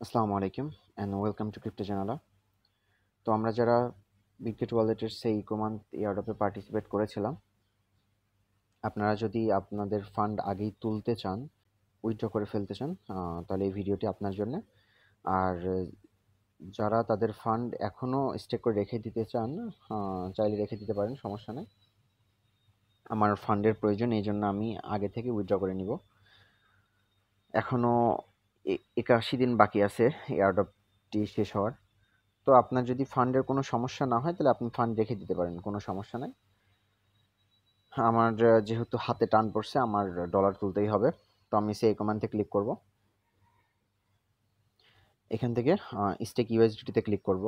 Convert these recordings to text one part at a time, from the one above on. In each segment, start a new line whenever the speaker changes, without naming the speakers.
আসসালামু আলাইকুম and welcome to crypto জানালা। তো আমরা যারা বিটগেট ওয়ালেটের সেই ইকোমান্থ এয়ারড্রপে পার্টিসিপেট করেছিলাম, আপনারা যদি আপনাদের ফান্ড আগেই তুলতে চান, উইথড্র করে ফেলতে চান, তাহলে এই ভিডিওটি আপনার জন্য। আর যারা তাদের ফান্ড এখনও স্টেক করে রেখে দিতে চান, চাইলে রেখে দিতে পারেন, সমস্যা নেই। আমার ফান্ডের প্রয়োজন, এই জন্য আমি আগে থেকে উইথড্র করে নিব। এখনও 81 দিন বাকি আছে এয়ারড্রপটি শেষ হওয়ার। তো আপনার যদি ফান্ডের কোনো সমস্যা না হয় তাহলে আপনি ফান্ড রেখে দিতে পারেন, কোনো সমস্যা নাই। আমার যেহেতু হাতে টান পড়ছে, আমার ডলার তুলতেই হবে, তো আমি সেই কমান্ডে ক্লিক করব। এখান থেকে স্টেক ইউএসডিটিতে ক্লিক করব।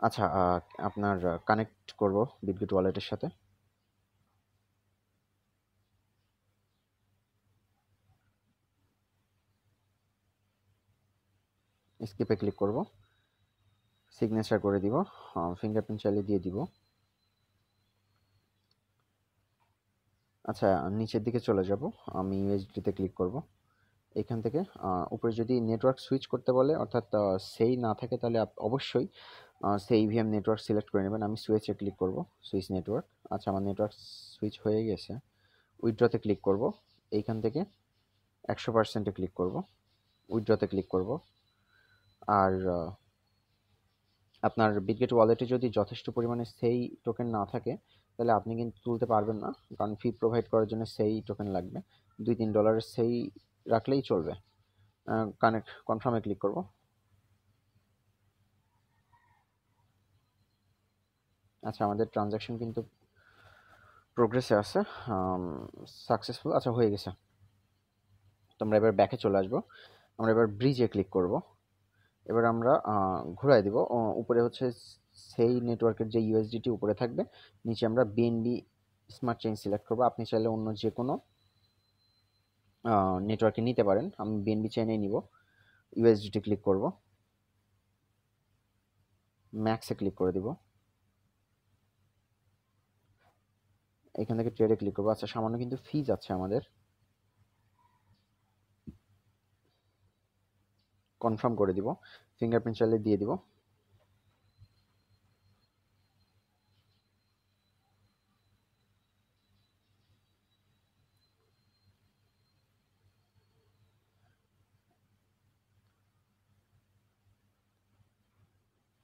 আচ্ছা, আপনার কানেক্ট করব বিটগেট ওয়ালেটের সাথে। স্কিপে ক্লিক করব, সিগনেচার করে দিব, ফিঙ্গারপ্রিন্ট চাইলে দিয়ে দিব। আচ্ছা, নিচের দিকে চলে যাব, আমি ইউএসডিতে ক্লিক করব। এখান থেকে উপরে যদি নেটওয়ার্ক সুইচ করতে বলে, অর্থাৎ সেই না থাকে, তাহলে অবশ্যই সেই ইভিএম নেটওয়ার্ক সিলেক্ট করে নেবেন। আমি সুইচে ক্লিক করব, সুইচ নেটওয়ার্ক। আচ্ছা, আমার নেটওয়ার্ক সুইচ হয়ে গেছে। উইথড্রতে ক্লিক করব, এইখান থেকে 100%-এ ক্লিক করব, উইথড্রতে ক্লিক করব। আর আপনার বিটগেট ওয়ালেটে যদি যথেষ্ট পরিমাণে সেই টোকেন না থাকে, তাহলে আপনি কিন্তু তুলতে পারবেন না, কারণ ফি প্রোভাইড করার জন্য সেই টোকেন লাগবে। $2-3 সেই রাখলেই চলবে। কানেক্ট কনফার্মে ক্লিক করব। আচ্ছা, আমাদের ট্রানজ্যাকশন কিন্তু প্রোগ্রেসে আছে, সাকসেসফুল। আচ্ছা, হয়ে গেছে। তো আমরা এবার ব্যাকে চলে আসবো। আমরা এবার ব্রিজে ক্লিক করব। এবার আমরা ঘুরাই দিব। উপরে হচ্ছে সেই নেটওয়ার্কের যে ইউএসডিটি উপরে থাকবে, নিচে আমরা বিএনবি স্মার্ট চেইন সিলেক্ট করব। আপনি চাইলে অন্য যে কোনো নেটওয়ার্কে নিতে পারেন, আমি বিএনবি চেইনেই নিব। ইউএসডিটি ক্লিক করব, ম্যাক্সে ক্লিক করে দিব। এখান থেকে ট্রেডে ক্লিক করবো। আচ্ছা, সামান্য কিন্তু ফি যাচ্ছে আমাদের। কনফার্ম করে দিব, ফিঙ্গারপ্রিন্ট চাইলে দিয়ে দিব।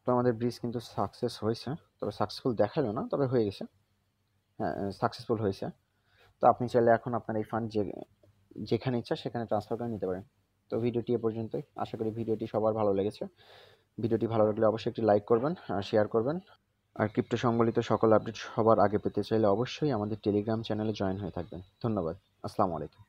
তো আমাদের ব্রিজ কিন্তু সাকসেস হয়েছে, তবে সাকসেসফুল দেখালো না, তবে হয়ে গেছে। হ্যাঁ, সাকসেসফুল হয়েছে। তো আপনি চাইলে এখন আপনার এই ফান্ড যেখানে ইচ্ছা সেখানে ট্রান্সফার করে নিতে পারেন। তো ভিডিওটি এ পর্যন্তই। আশা করি ভিডিওটি সবার ভালো লেগেছে। ভিডিওটি ভালো লাগলে অবশ্যই একটি লাইক করবেন, শেয়ার করবেন। আর ক্রিপ্টো সংবলিত সকল আপডেট সবার আগে পেতে চাইলে অবশ্যই আমাদের টেলিগ্রাম চ্যানেলে জয়েন হয়ে থাকবেন। ধন্যবাদ। আসসালামু আলাইকুম।